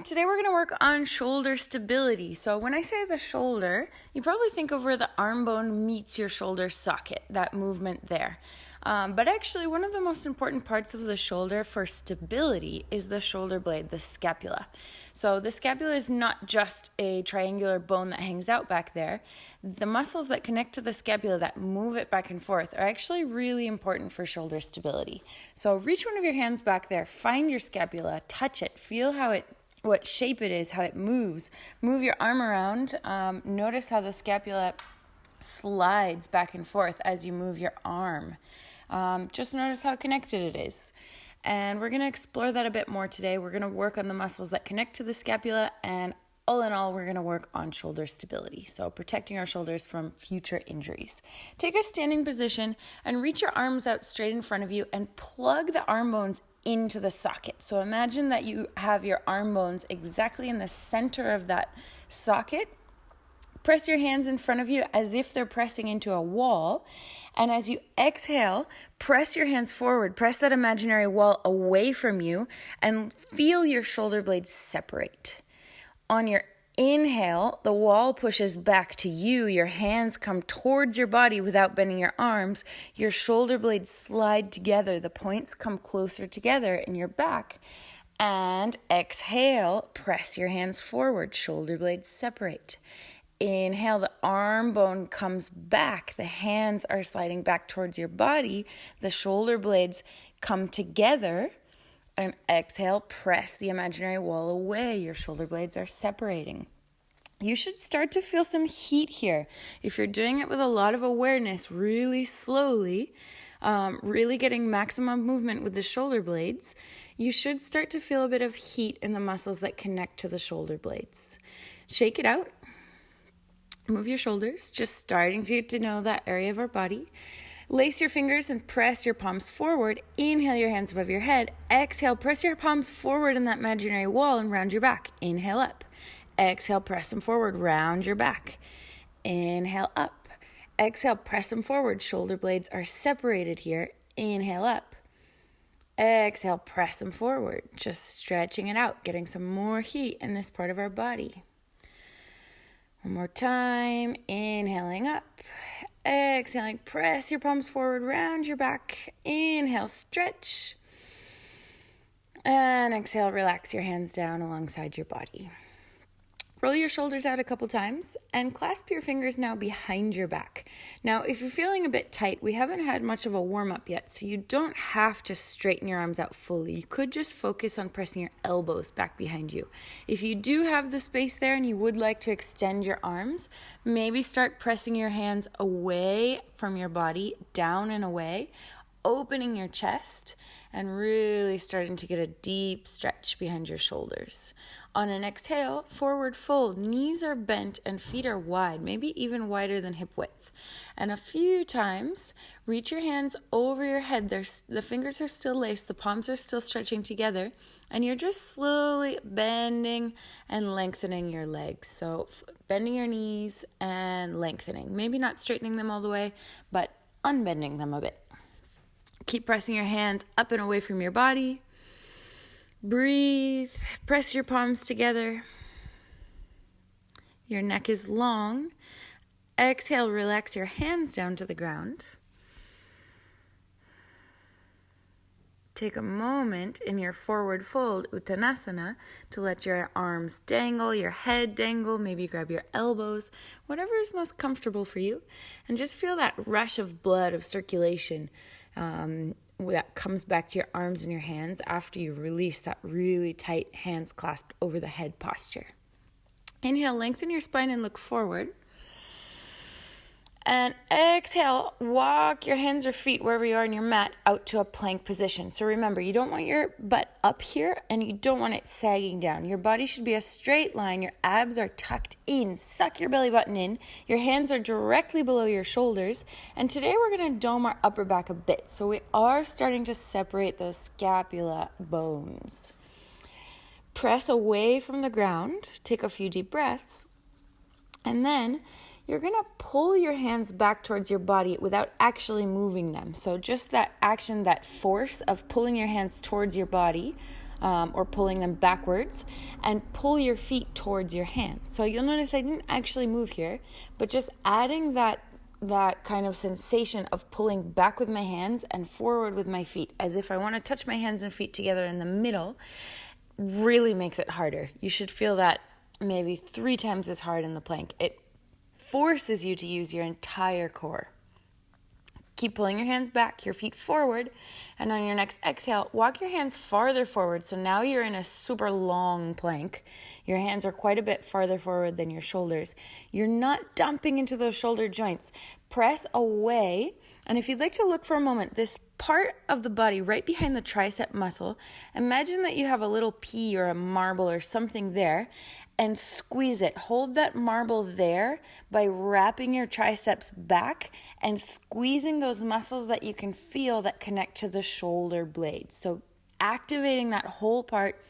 today we're going to work on shoulder stability. So when I say the shoulder, you probably think of where the arm bone meets your shoulder socket, that movement there. But actually, one of the most important parts of the shoulder for stability is the shoulder blade, the scapula. So the scapula is not just a triangular bone that hangs out back there. The muscles that connect to the scapula that move it back and forth are actually really important for shoulder stability. So reach one of your hands back there, find your scapula, touch it, feel what shape it is, how it moves. Move your arm around. Notice how the scapula slides back and forth as you move your arm. Just notice how connected it is. And we're going to explore that a bit more today. We're going to work on the muscles that connect to the scapula, and all in all, we're going to work on shoulder stability, so protecting our shoulders from future injuries. Take a standing position and reach your arms out straight in front of you and plug the arm bones into the socket. So imagine that you have your arm bones exactly in the center of that socket. Press your hands in front of you as if they're pressing into a wall. And as you exhale, press your hands forward. Press that imaginary wall away from you and feel your shoulder blades separate. On your inhale, the wall pushes back to you. Your hands come towards your body without bending your arms. Your shoulder blades slide together. The points come closer together in your back. And exhale, press your hands forward. Shoulder blades separate. Inhale, the arm bone comes back. The hands are sliding back towards your body. The shoulder blades come together. And exhale, press the imaginary wall away. Your shoulder blades are separating. You should start to feel some heat here. If you're doing it with a lot of awareness, really slowly, really getting maximum movement with the shoulder blades, you should start to feel a bit of heat in the muscles that connect to the shoulder blades. Shake it out. Move your shoulders, just starting to get to know that area of our body. Lace your fingers and press your palms forward. Inhale your hands above your head. Exhale, press your palms forward in that imaginary wall and round your back. Inhale up. Exhale, press them forward, round your back. Inhale up. Exhale, press them forward. Shoulder blades are separated here. Inhale up. Exhale, press them forward. Just stretching it out, getting some more heat in this part of our body. One more time, inhaling up, exhaling, press your palms forward, round your back, inhale, stretch, and exhale, relax your hands down alongside your body. Roll your shoulders out a couple times and clasp your fingers now behind your back. Now, if you're feeling a bit tight, we haven't had much of a warm-up yet, so you don't have to straighten your arms out fully. You could just focus on pressing your elbows back behind you. If you do have the space there and you would like to extend your arms, maybe start pressing your hands away from your body, down and away, opening your chest and really starting to get a deep stretch behind your shoulders. On an exhale, forward fold. Knees are bent and feet are wide, maybe even wider than hip width. And a few times, reach your hands over your head. The fingers are still laced, the palms are still stretching together, and you're just slowly bending and lengthening your legs. So bending your knees and lengthening. Maybe not straightening them all the way, but unbending them a bit. Keep pressing your hands up and away from your body. Breathe. Press your palms together. Your neck is long. Exhale, relax your hands down to the ground. Take a moment in your forward fold, Uttanasana, to let your arms dangle, your head dangle, maybe grab your elbows, whatever is most comfortable for you, and just feel that rush of blood, of circulation that comes back to your arms and your hands after you release that really tight hands clasped over the head posture. Inhale, lengthen your spine and look forward. And exhale, walk your hands or feet wherever you are on your mat out to a plank position. So remember, you don't want your butt up here and you don't want it sagging down. Your body should be a straight line. Your abs are tucked in. Suck your belly button in. Your hands are directly below your shoulders. And today we're going to dome our upper back a bit. So we are starting to separate those scapula bones. Press away from the ground. Take a few deep breaths. And then you're going to pull your hands back towards your body without actually moving them. So just that action, that force of pulling your hands towards your body or pulling them backwards, and pull your feet towards your hands. So you'll notice I didn't actually move here, but just adding that kind of sensation of pulling back with my hands and forward with my feet, as if I want to touch my hands and feet together in the middle, really makes it harder. You should feel that maybe 3 times as hard in the plank. It forces you to use your entire core. Keep pulling your hands back, your feet forward, and on your next exhale, walk your hands farther forward. So now you're in a super long plank. Your hands are quite a bit farther forward than your shoulders. You're not dumping into those shoulder joints. Press away, and if you'd like to look for a moment, this part of the body right behind the tricep muscle, imagine that you have a little pea or a marble or something there, and squeeze it. Hold that marble there by wrapping your triceps back and squeezing those muscles that you can feel that connect to the shoulder blades. So activating that whole part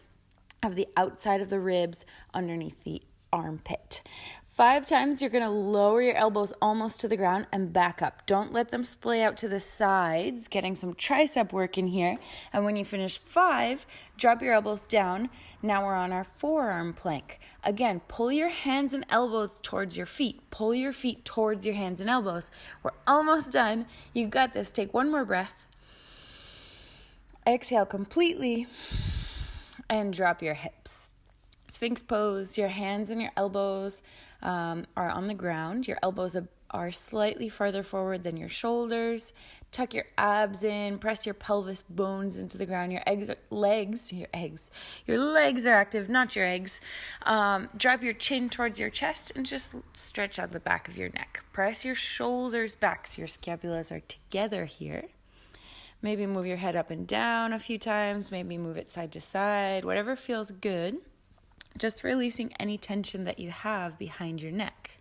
of the outside of the ribs underneath the armpit. 5 times, you're going to lower your elbows almost to the ground and back up. Don't let them splay out to the sides, getting some tricep work in here. And when you finish 5, drop your elbows down. Now we're on our forearm plank. Again, pull your hands and elbows towards your feet. Pull your feet towards your hands and elbows. We're almost done. You got this. Take one more breath. Exhale completely and drop your hips. Sphinx pose, your hands and your elbows are on the ground. Your elbows are slightly farther forward than your shoulders. Tuck your abs in, press your pelvis bones into the ground. Your legs are active, not your eggs. Drop your chin towards your chest and just stretch out the back of your neck. Press your shoulders back so your scapulas are together here. Maybe move your head up and down a few times. Maybe move it side to side, whatever feels good. Just releasing any tension that you have behind your neck.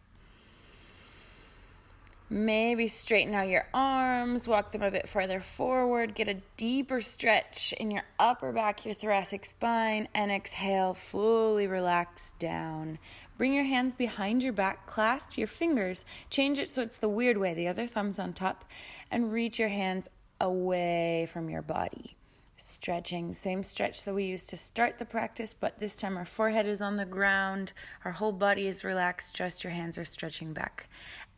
Maybe straighten out your arms, walk them a bit further forward, get a deeper stretch in your upper back, your thoracic spine, and exhale, fully relax down. Bring your hands behind your back, clasp your fingers, change it so it's the weird way, the other thumb's on top, and reach your hands away from your body. Stretching, same stretch that we used to start the practice, but this time our forehead is on the ground, our whole body is relaxed, just your hands are stretching back.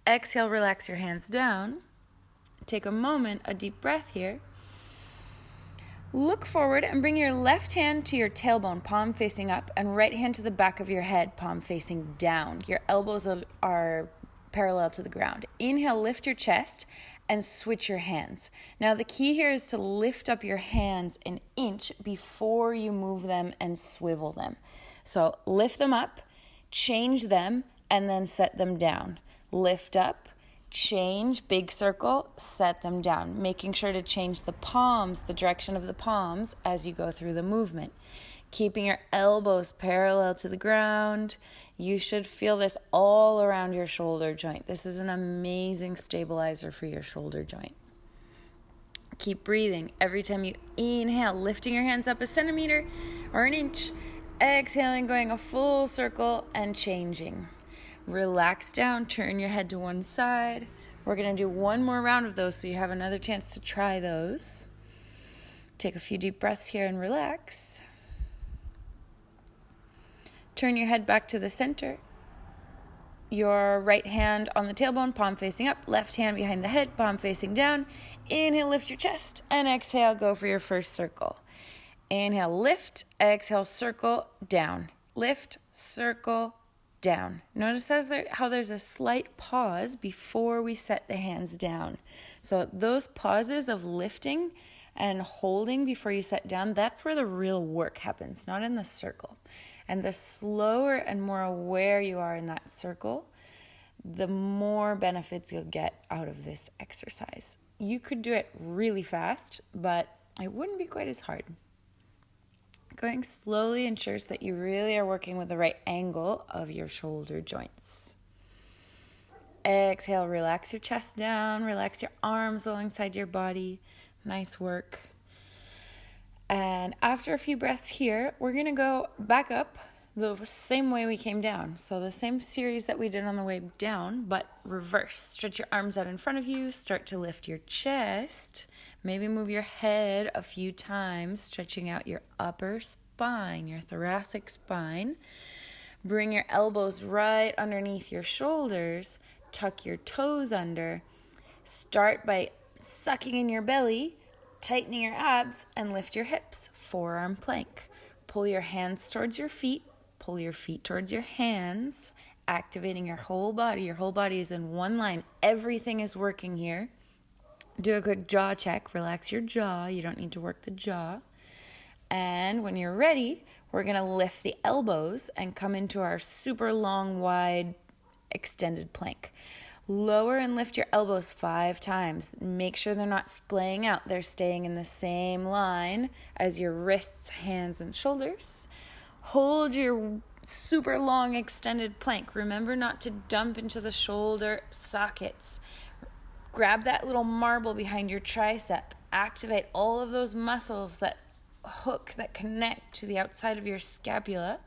Exhale, relax your hands down. Take a moment, a deep breath here. Look forward and bring your left hand to your tailbone, palm facing up, and right hand to the back of your head, palm facing down. Your elbows are parallel to the ground. Inhale, lift your chest and switch your hands. Now the key here is to lift up your hands an inch before you move them and swivel them. So lift them up, change them, and then set them down. Lift up, change, big circle, set them down. Making sure to change the palms, the direction of the palms as you go through the movement. Keeping your elbows parallel to the ground. You should feel this all around your shoulder joint. This is an amazing stabilizer for your shoulder joint. Keep breathing. Every time you inhale, lifting your hands up a centimeter or an inch. Exhaling, going a full circle and changing. Relax down, turn your head to one side. We're going to do one more round of those so you have another chance to try those. Take a few deep breaths here and relax. Turn your head back to the center. Your right hand on the tailbone, palm facing up. Left hand behind the head, palm facing down. Inhale, lift your chest. And exhale, go for your first circle. Inhale, lift. Exhale, circle, down. Lift, circle, down. Notice how there's a slight pause before we set the hands down. So those pauses of lifting and holding before you set down, that's where the real work happens, not in the circle. And the slower and more aware you are in that circle, the more benefits you'll get out of this exercise. You could do it really fast, but it wouldn't be quite as hard. Going slowly ensures that you really are working with the right angle of your shoulder joints. Exhale, relax your chest down, relax your arms alongside your body. Nice work. And after a few breaths here, we're going to go back up the same way we came down. So the same series that we did on the way down, but reverse. Stretch your arms out in front of you. Start to lift your chest. Maybe move your head a few times, stretching out your upper spine, your thoracic spine. Bring your elbows right underneath your shoulders. Tuck your toes under. Start by sucking in your belly, tightening your abs, and lift your hips. Forearm plank. Pull your hands towards your feet. Pull your feet towards your hands, activating your whole body. Your whole body is in one line. Everything is working here. Do a quick jaw check. Relax your jaw. You don't need to work the jaw. And when you're ready, we're going to lift the elbows and come into our super long, wide, extended plank. Lower and lift your elbows 5 times. Make sure they're not splaying out. They're staying in the same line as your wrists, hands, and shoulders. Hold your super long extended plank. Remember not to dump into the shoulder sockets. Grab that little marble behind your tricep. Activate all of those muscles that hook, that connect to the outside of your scapula.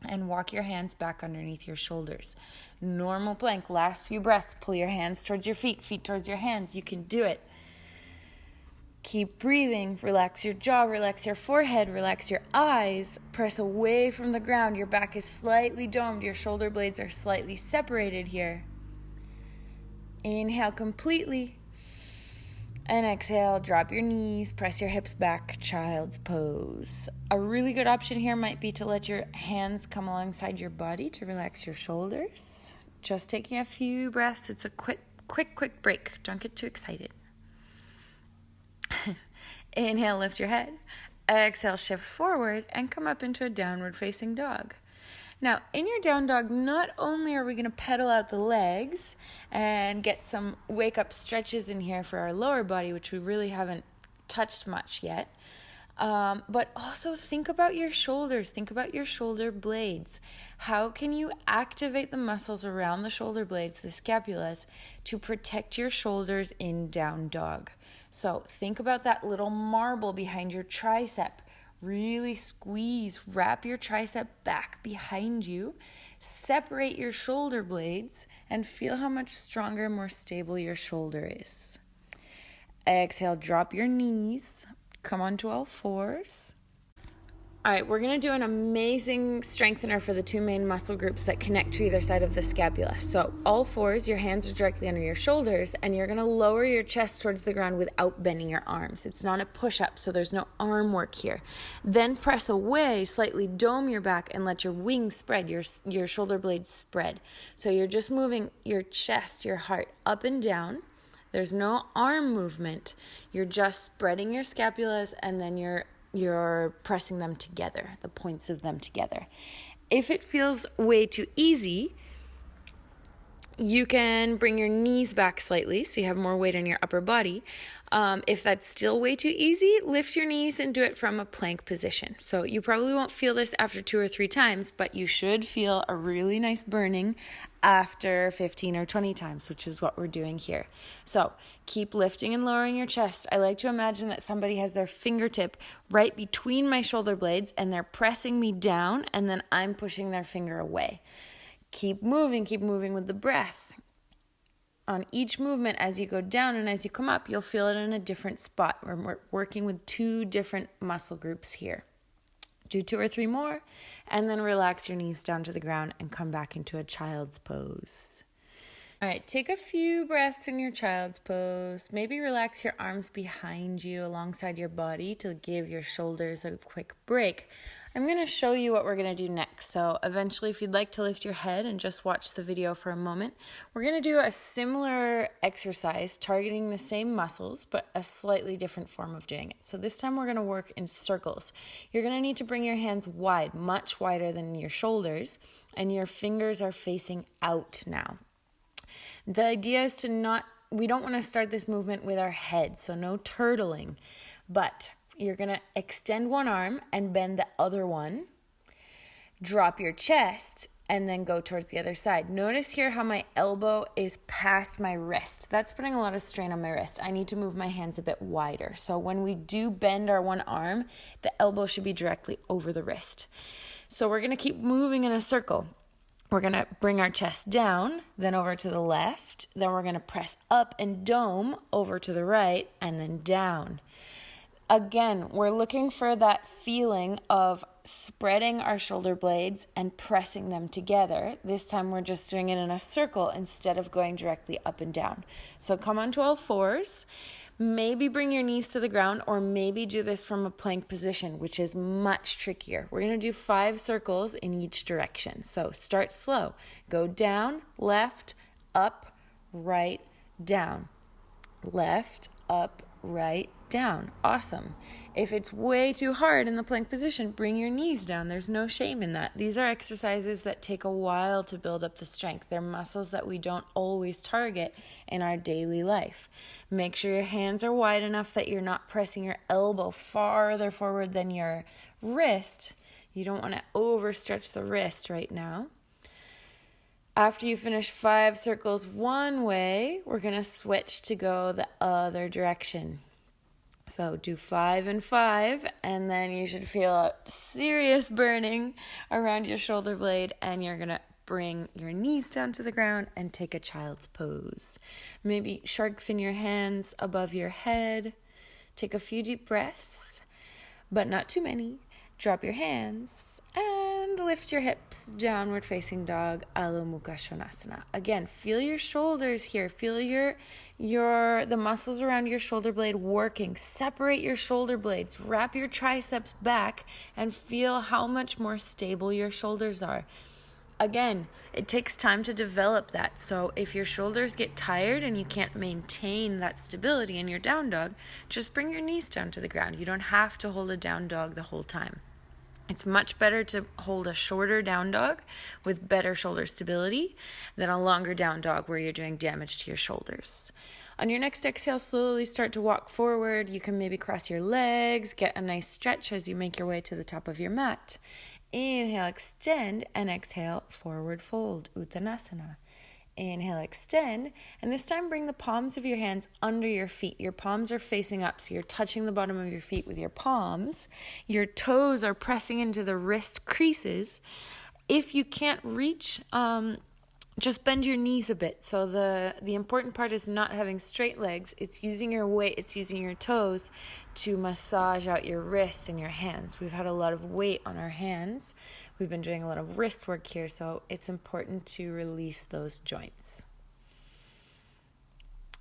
And walk your hands back underneath your shoulders. Normal plank. Last few breaths. Pull your hands towards your feet, feet towards your hands. You can do it. Keep breathing. Relax your jaw, relax your forehead, relax your eyes. Press away from the ground. Your back is slightly domed. Your shoulder blades are slightly separated here. Inhale completely. And exhale, drop your knees, press your hips back, child's pose. A really good option here might be to let your hands come alongside your body to relax your shoulders. Just taking a few breaths. It's a quick break. Don't get too excited. Inhale, lift your head. Exhale, shift forward and come up into a downward facing dog. Now, in your down dog, not only are we going to pedal out the legs and get some wake-up stretches in here for our lower body, which we really haven't touched much yet, but also think about your shoulders. Think about your shoulder blades. How can you activate the muscles around the shoulder blades, the scapulas, to protect your shoulders in down dog? So think about that little marble behind your tricep. Really squeeze, wrap your tricep back behind you, separate your shoulder blades, and feel how much stronger, more stable your shoulder is. Exhale, drop your knees, come onto all fours. All right, we're going to do an amazing strengthener for the 2 main muscle groups that connect to either side of the scapula. So all fours, your hands are directly under your shoulders, and you're going to lower your chest towards the ground without bending your arms. It's not a push-up, so there's no arm work here. Then press away, slightly dome your back, and let your wings spread, your shoulder blades spread. So you're just moving your chest, your heart up and down. There's no arm movement. You're just spreading your scapulas, and then you're pressing them together, the points of them together. If it feels way too easy, you can bring your knees back slightly so you have more weight on your upper body. If that's still way too easy, lift your knees and do it from a plank position. So you probably won't feel this after 2 or 3 times, but you should feel a really nice burning after 15 or 20 times, which is what we're doing here. So keep lifting and lowering your chest. I like to imagine that somebody has their fingertip right between my shoulder blades and they're pressing me down, and then I'm pushing their finger away. Keep moving with the breath. On each movement, as you go down and as you come up, you'll feel it in a different spot. We're working with 2 different muscle groups here. Do 2 or 3 more, and then relax your knees down to the ground and come back into a child's pose. All right, take a few breaths in your child's pose. Maybe relax your arms behind you alongside your body to give your shoulders a quick break. I'm going to show you what we're going to do next. So eventually, if you'd like to lift your head and just watch the video for a moment, we're going to do a similar exercise targeting the same muscles, but a slightly different form of doing it. So this time we're going to work in circles. You're going to need to bring your hands wide, much wider than your shoulders, and your fingers are facing out now. The idea is we don't want to start this movement with our head, so no turtling, but you're going to extend one arm and bend the other one, drop your chest, and then go towards the other side. Notice here how my elbow is past my wrist. That's putting a lot of strain on my wrist. I need to move my hands a bit wider. So when we do bend our one arm, the elbow should be directly over the wrist. So we're going to keep moving in a circle. We're going to bring our chest down, then over to the left. Then we're going to press up and dome over to the right, and then down. Again, we're looking for that feeling of spreading our shoulder blades and pressing them together. This time we're just doing it in a circle instead of going directly up and down. So come onto all fours. Maybe bring your knees to the ground, or maybe do this from a plank position, which is much trickier. We're going to do 5 circles in each direction. So start slow. Go down, left, up, right, down. Left, up, right, down. Awesome. If it's way too hard in the plank position, bring your knees down. There's no shame in that. These are exercises that take a while to build up the strength. They're muscles that we don't always target in our daily life. Make sure your hands are wide enough that you're not pressing your elbow farther forward than your wrist. You don't want to overstretch the wrist right now. After you finish 5 circles one way, we're going to switch to go the other direction. So do 5 and 5, and then you should feel a serious burning around your shoulder blade, and you're going to bring your knees down to the ground and take a child's pose. Maybe shark fin your hands above your head. Take a few deep breaths, but not too many. Drop your hands and lift your hips, downward facing dog, Adho Mukha Svanasana. Again, feel your shoulders here. Feel the muscles around your shoulder blade working. Separate your shoulder blades. Wrap your triceps back and feel how much more stable your shoulders are. Again, it takes time to develop that. So if your shoulders get tired and you can't maintain that stability in your down dog, just bring your knees down to the ground. You don't have to hold a down dog the whole time. It's much better to hold a shorter down dog with better shoulder stability than a longer down dog where you're doing damage to your shoulders. On your next exhale, slowly start to walk forward. You can maybe cross your legs, get a nice stretch as you make your way to the top of your mat. Inhale, extend, and exhale, forward fold, Uttanasana. Inhale, extend, and this time bring the palms of your hands under your feet. Your palms are facing up, so you're touching the bottom of your feet with your palms. Your toes are pressing into the wrist creases. If you can't reach, just bend your knees a bit. So the important part is not having straight legs. It's using your weight, it's using your toes to massage out your wrists and your hands. We've had a lot of weight on our hands. We've been doing a lot of wrist work here, so it's important to release those joints.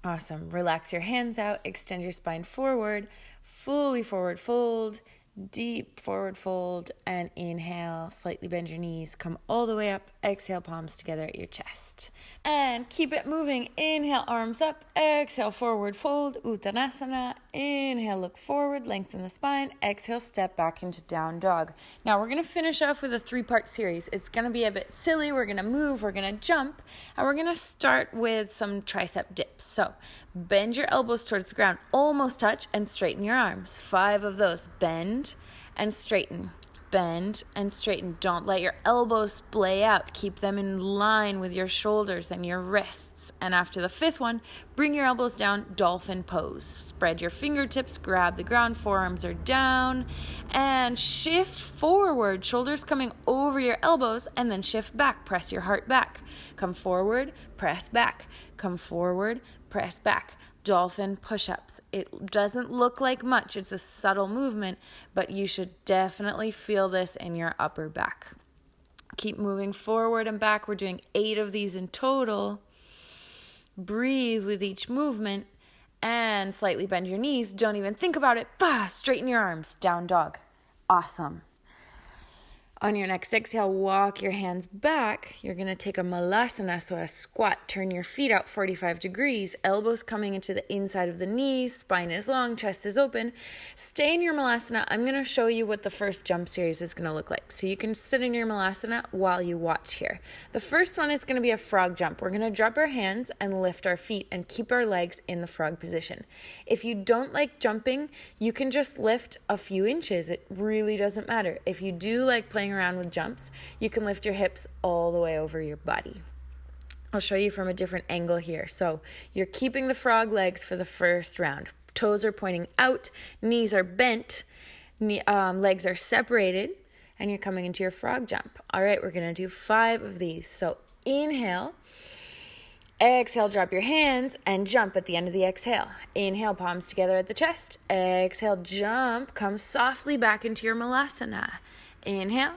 Awesome. Relax your hands out, extend your spine forward, fully forward fold, deep forward fold, and inhale, slightly bend your knees, come all the way up, exhale, palms together at your chest. And keep it moving. Inhale, arms up, exhale, forward fold, Uttanasana. Inhale, look forward, lengthen the spine, exhale, step back into down dog. Now we're going to finish off with a 3-part series. It's going to be a bit silly. We're going to move, we're going to jump, and we're going to start with some tricep dips. So bend your elbows towards the ground, almost touch, and straighten your arms. 5 of those. Bend and straighten. Bend and straighten. Don't let your elbows splay out. Keep them in line with your shoulders and your wrists. And after the 5th one, bring your elbows down, dolphin pose. Spread your fingertips, grab the ground, forearms are down, and shift forward, shoulders coming over your elbows, and then shift back. Press your heart back. Come forward, press back. Come forward, press back. Dolphin push-ups. It doesn't look like much. It's a subtle movement, but you should definitely feel this in your upper back. Keep moving forward and back. We're doing 8 of these in total. Breathe with each movement and slightly bend your knees. Don't even think about it. Straighten your arms. Down dog. Awesome. On your next exhale, walk your hands back. You're going to take a malasana, so a squat. Turn your feet out 45 degrees, elbows coming into the inside of the knees, spine is long, chest is open. Stay in your malasana. I'm going to show you what the first jump series is going to look like. So you can sit in your malasana while you watch here. The first one is going to be a frog jump. We're going to drop our hands and lift our feet and keep our legs in the frog position. If you don't like jumping, you can just lift a few inches. It really doesn't matter. If you do like playing around with jumps, you can lift your hips all the way over your body. I'll show you from a different angle here. So you're keeping the frog legs for the first round. Toes are pointing out, knees are bent, legs are separated, and you're coming into your frog jump. All right, we're going to do 5 of these. So inhale, Exhale, drop your hands and jump at the end of the exhale. Inhale, palms together at the chest. Exhale, jump. Come softly back into your malasana. Inhale,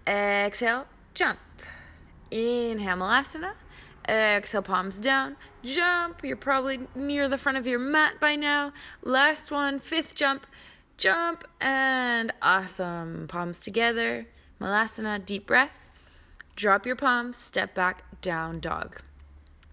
exhale, jump. Inhale, malasana. Exhale, palms down. Jump. You're probably near the front of your mat by now. Last one, fifth jump. Jump and awesome. Palms together. Malasana, deep breath. Drop your palms, step back, down dog.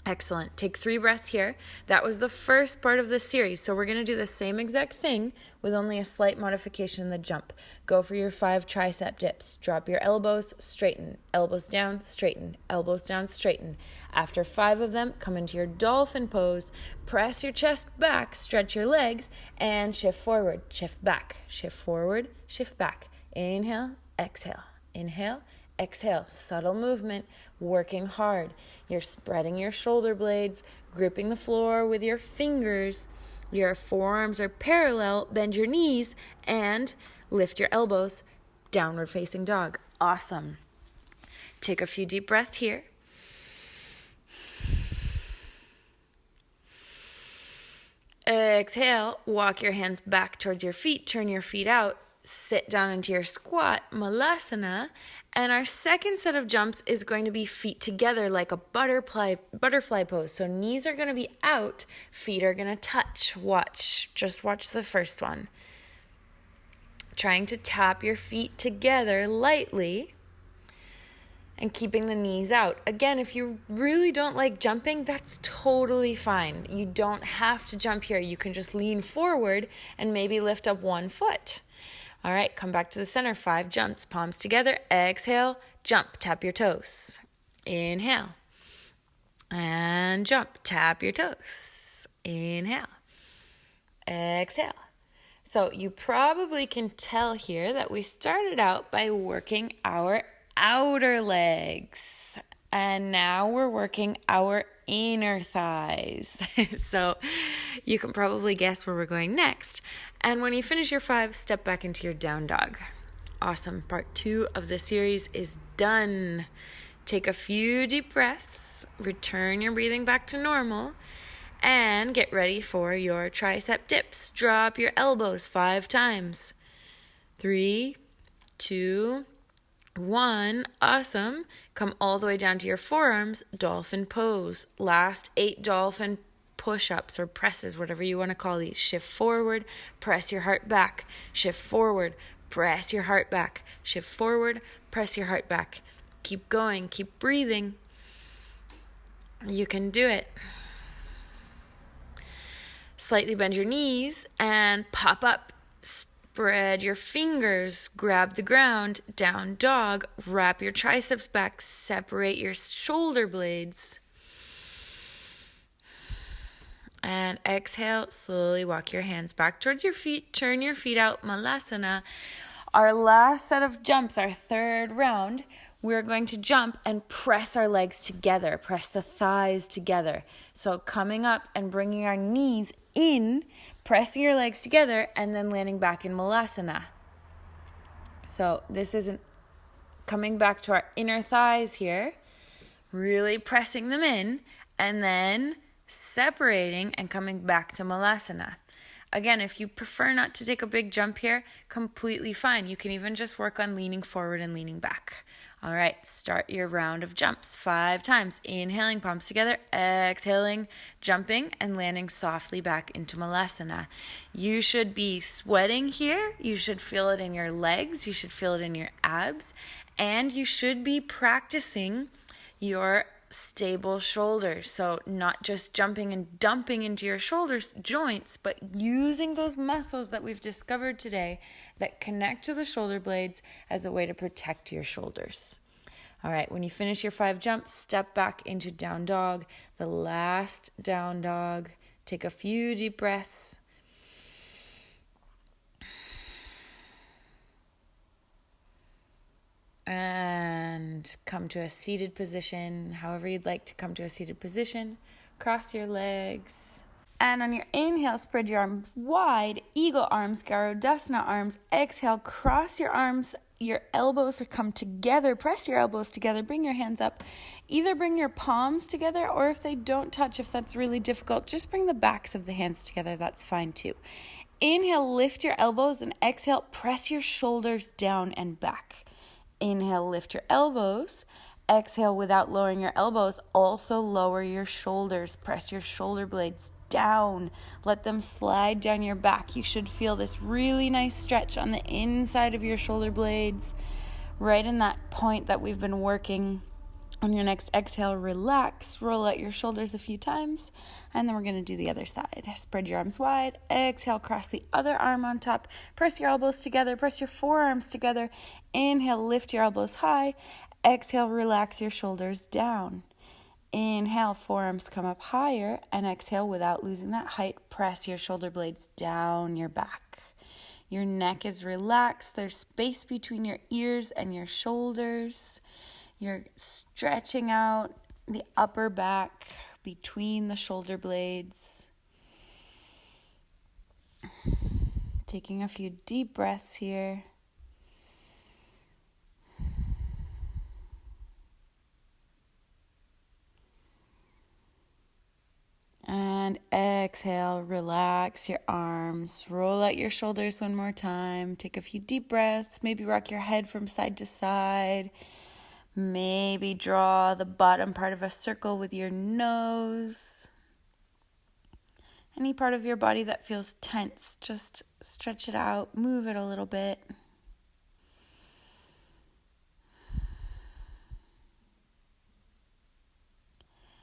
Excellent. Take 3 breaths here. That was the first part of this series. So we're going to do the same exact thing with only a slight modification in the jump. Go for your 5 tricep dips. Drop your elbows, straighten. Elbows down, straighten. Elbows down, straighten. After 5 of them, come into your dolphin pose. Press your chest back, stretch your legs, and shift forward. Shift back. Shift forward, shift back. Inhale, exhale. Inhale, exhale. Subtle movement, working hard. You're spreading your shoulder blades, gripping the floor with your fingers. Your forearms are parallel. Bend your knees and lift your elbows. Downward facing dog. Awesome. Take a few deep breaths here. Exhale. Walk your hands back towards your feet. Turn your feet out. Sit down into your squat, malasana, and our second set of jumps is going to be feet together like a butterfly pose. So knees are going to be out, feet are going to touch. Just watch the first one. Trying to tap your feet together lightly and keeping the knees out. Again, if you really don't like jumping, that's totally fine. You don't have to jump here. You can just lean forward and maybe lift up one foot. All right, come back to the center. 5 jumps, palms together. Exhale, jump, tap your toes. Inhale. And jump, tap your toes. Inhale. Exhale. So you probably can tell here that we started out by working our outer legs. And now we're working our inner thighs. So you can probably guess where we're going next. And when you finish your 5, step back into your down dog. Awesome. Part 2 of the series is done. Take a few deep breaths, return your breathing back to normal, and get ready for your tricep dips. Drop your elbows 5 times. 3, 2, 1. Awesome. Come all the way down to your forearms, dolphin pose. Last 8 dolphin push-ups or presses, whatever you want to call these. Shift forward, press your heart back. Shift forward, press your heart back. Shift forward, press your heart back. Keep going, keep breathing. You can do it. Slightly bend your knees and pop up. Spread your fingers, grab the ground, down dog, wrap your triceps back, separate your shoulder blades. And exhale, slowly walk your hands back towards your feet, turn your feet out, malasana. Our last set of jumps, our third round, we're going to jump and press our legs together, press the thighs together. So coming up and bringing our knees in, pressing your legs together, and then landing back in malasana. So this isn't coming back to our inner thighs here, really pressing them in, and then separating and coming back to malasana. Again, if you prefer not to take a big jump here, completely fine. You can even just work on leaning forward and leaning back. All right, start your round of jumps 5 times. Inhaling, palms together, exhaling, jumping, and landing softly back into malasana. You should be sweating here. You should feel it in your legs. You should feel it in your abs. And you should be practicing your stable shoulders. So not just jumping and dumping into your shoulders joints, but using those muscles that we've discovered today that connect to the shoulder blades as a way to protect your shoulders. All right, when you finish your 5 jumps, step back into down dog, the last down dog. Take a few deep breaths. And come to a seated position, however you'd like to come to a seated position. Cross your legs. And on your inhale, spread your arms wide, eagle arms, Garudasana arms. Exhale, cross your arms, your elbows come together, press your elbows together, bring your hands up. Either bring your palms together, or if they don't touch, if that's really difficult, just bring the backs of the hands together, that's fine too. Inhale, lift your elbows, and exhale, press your shoulders down and back. Inhale, lift your elbows. Exhale, without lowering your elbows, also lower your shoulders. Press your shoulder blades down. Let them slide down your back. You should feel this really nice stretch on the inside of your shoulder blades, right in that point that we've been working. On your next exhale, relax, roll out your shoulders a few times, and then we're going to do the other side. Spread your arms wide. Exhale, cross the other arm on top. Press your elbows together. Press your forearms together. Inhale, lift your elbows high. Exhale, relax your shoulders down. Inhale, forearms come up higher, and exhale, without losing that height, press your shoulder blades down your back. Your neck is relaxed. There's space between your ears and your shoulders. You're stretching out the upper back between the shoulder blades. Taking a few deep breaths here. And exhale, relax your arms. Roll out your shoulders one more time. Take a few deep breaths. Maybe rock your head from side to side. Maybe draw the bottom part of a circle with your nose. Any part of your body that feels tense, just stretch it out, move it a little bit.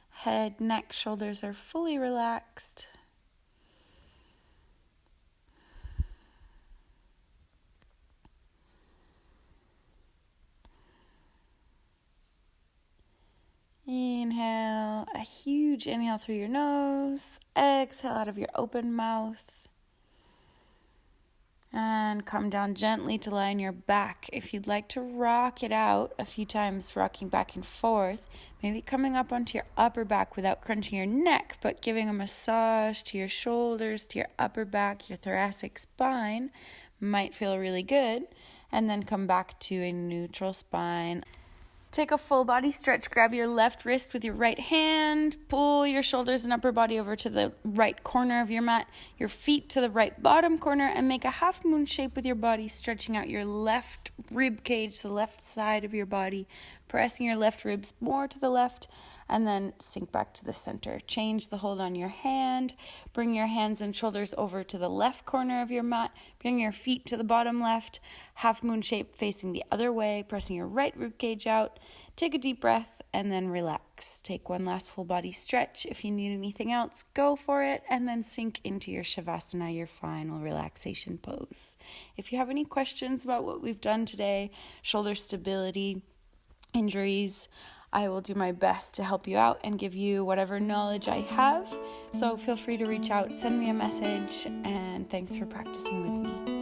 Head, neck, shoulders are fully relaxed. Inhale, a huge inhale through your nose. Exhale out of your open mouth. And come down gently to lie on your back. If you'd like to rock it out a few times, rocking back and forth, maybe coming up onto your upper back without crunching your neck, but giving a massage to your shoulders, to your upper back, your thoracic spine, might feel really good. And then come back to a neutral spine. Take a full body stretch. Grab your left wrist with your right hand. Pull your shoulders and upper body over to the right corner of your mat. Your feet to the right bottom corner, and make a half moon shape with your body, stretching out your left rib cage, the left side of your body, pressing your left ribs more to the left, and then sink back to the center. Change the hold on your hand. Bring your hands and shoulders over to the left corner of your mat. Bring your feet to the bottom left. Half moon shape facing the other way, pressing your right rib cage out. Take a deep breath and then relax. Take one last full body stretch. If you need anything else, go for it, and then sink into your Shavasana, your final relaxation pose. If you have any questions about what we've done today, shoulder stability, injuries, I will do my best to help you out and give you whatever knowledge I have. So feel free to reach out, send me a message, and thanks for practicing with me.